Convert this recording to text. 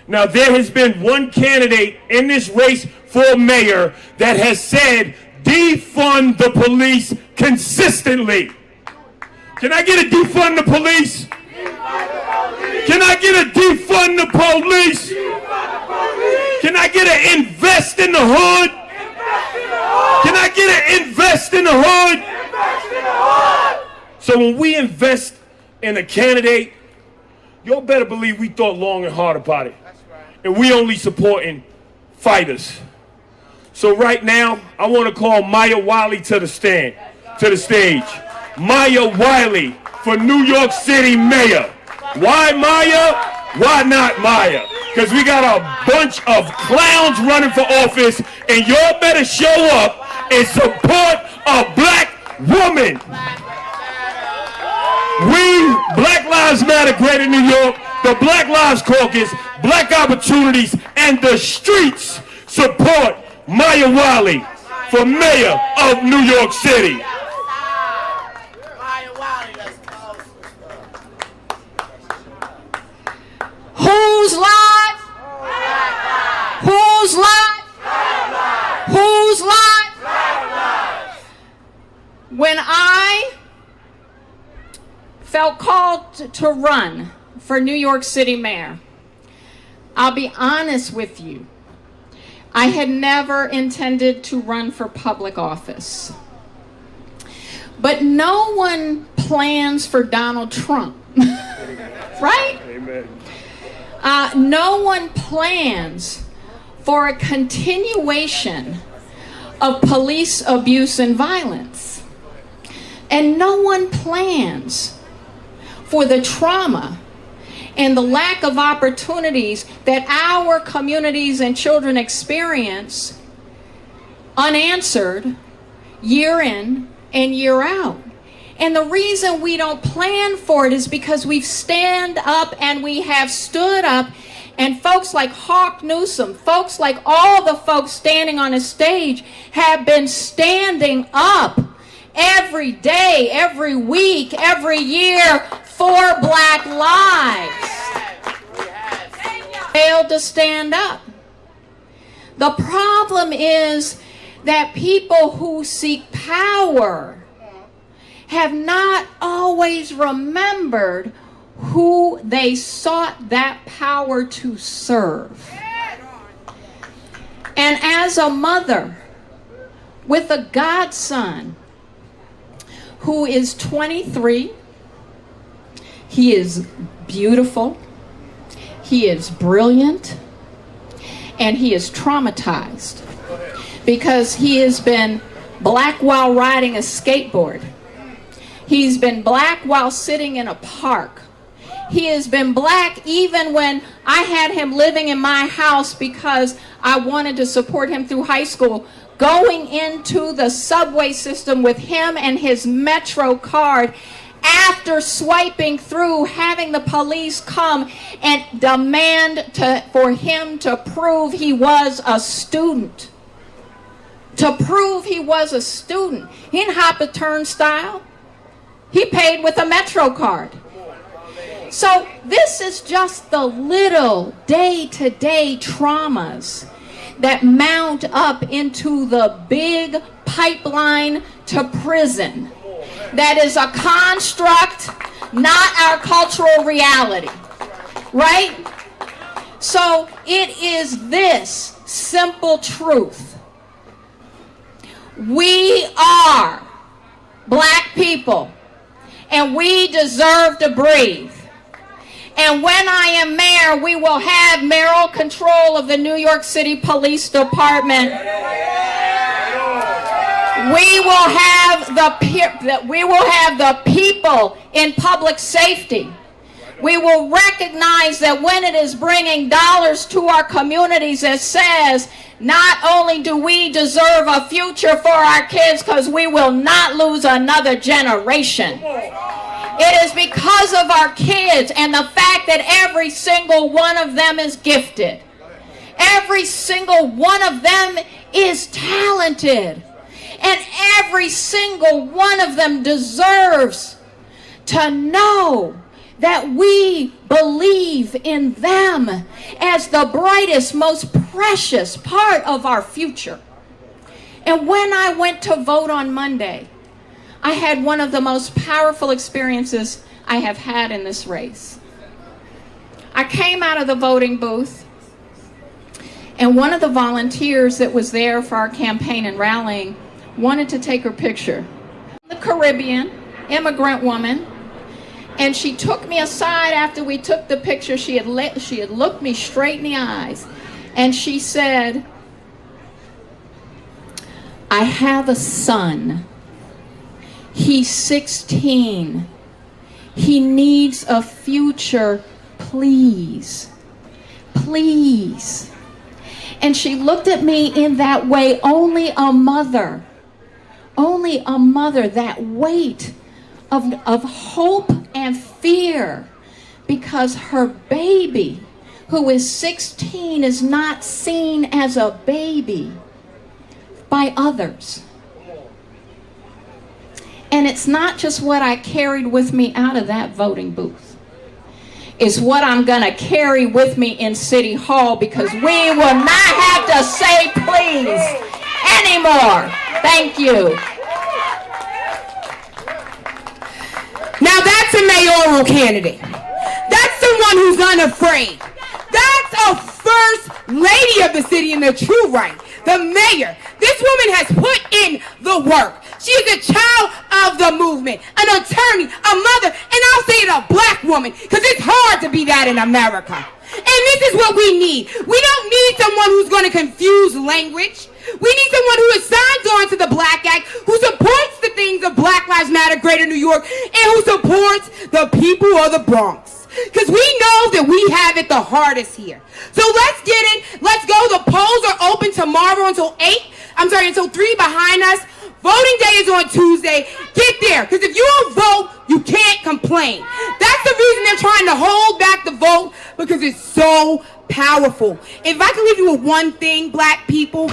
Now, there has been one candidate in this race for mayor that has said, defund the police consistently. Can I get a defund the police? Can I get a defund the police? Can I get an invest in the hood? Can I get an invest in the hood? So when we invest in a candidate, y'all better believe we thought long and hard about it. And we only supporting fighters. So right now, I want to call Maya Wiley to the stage. Maya Wiley for New York City mayor. Why Maya? Why not Maya? Because we got a bunch of clowns running for office, and y'all better show up and support a black woman. We, Black Lives Matter Greater New York, the Black Lives Caucus, Black Opportunities, and the streets support Maya Wiley for mayor of New York City. Whose life? Whose life? Whose life? When I felt called to run for New York City mayor, I'll be honest with you, I had never intended to run for public office. But no one plans for Donald Trump, right? Amen. No one plans for a continuation of police abuse and violence. And no one plans for the trauma and the lack of opportunities that our communities and children experience unanswered year in and year out. And the reason we don't plan for it is because we've stand up and we have stood up, and folks like Hawk Newsome, folks like all the folks standing on a stage have been standing up every day, every week, every year for Black lives. Failed to stand up. The problem is that people who seek power have not always remembered who they sought that power to serve. And as a mother with a godson who is 23, he is beautiful, he is brilliant, and he is traumatized because he has been black while riding a skateboard. He's been black while sitting in a park. He has been black even when I had him living in my house because I wanted to support him through high school, going into the subway system with him and his Metro card, after swiping through, having the police come and demand for him to prove he was a student. To prove he was a student. He didn't hop a turnstile. He paid with a Metro card. So this is just the little day-to-day traumas that mount up into the big pipeline to prison. That is a construct, not our cultural reality, right? So it is this simple truth. We are black people, and we deserve to breathe. And when I am mayor, we will have mayoral control of the New York City Police Department. We will have the people in public safety. We will recognize that when it is bringing dollars to our communities, it says not only do we deserve a future for our kids, because we will not lose another generation. It is because of our kids and the fact that every single one of them is gifted. Every single one of them is talented. And every single one of them deserves to know that we believe in them as the brightest, most precious part of our future. And when I went to vote on Monday, I had one of the most powerful experiences I have had in this race. I came out of the voting booth, and one of the volunteers that was there for our campaign and rallying wanted to take her picture. The Caribbean immigrant woman, and she took me aside after we took the picture. She had looked me straight in the eyes, and she said, "I have a son. He's 16. He needs a future. Please, please." And she looked at me in that way. Only a mother, that weight of hope and fear, because her baby, who is 16, is not seen as a baby by others. And it's not just what I carried with me out of that voting booth. It's what I'm going to carry with me in City Hall, because we will not have to say please anymore. Thank you. Now that's a mayoral candidate. That's someone who's unafraid. That's a first lady of the city in the true right. The mayor. This woman has put in the work. She is a child of the movement, an attorney, a mother, and I'll say it, a black woman, because it's hard to be that in America. And this is what we need. We don't need someone who's going to confuse language. We need someone who is signed on to the Black Act, who supports the things of Black Lives Matter, Greater New York, and who supports the people of the Bronx. Because we know that we have it the hardest here. So let's get it. Let's go. The polls are open tomorrow until 3 behind us. Voting day is on Tuesday. Get there, because if you don't vote, you can't complain. That's the reason they're trying to hold back the vote, because it's so powerful. If I can leave you with one thing, black people.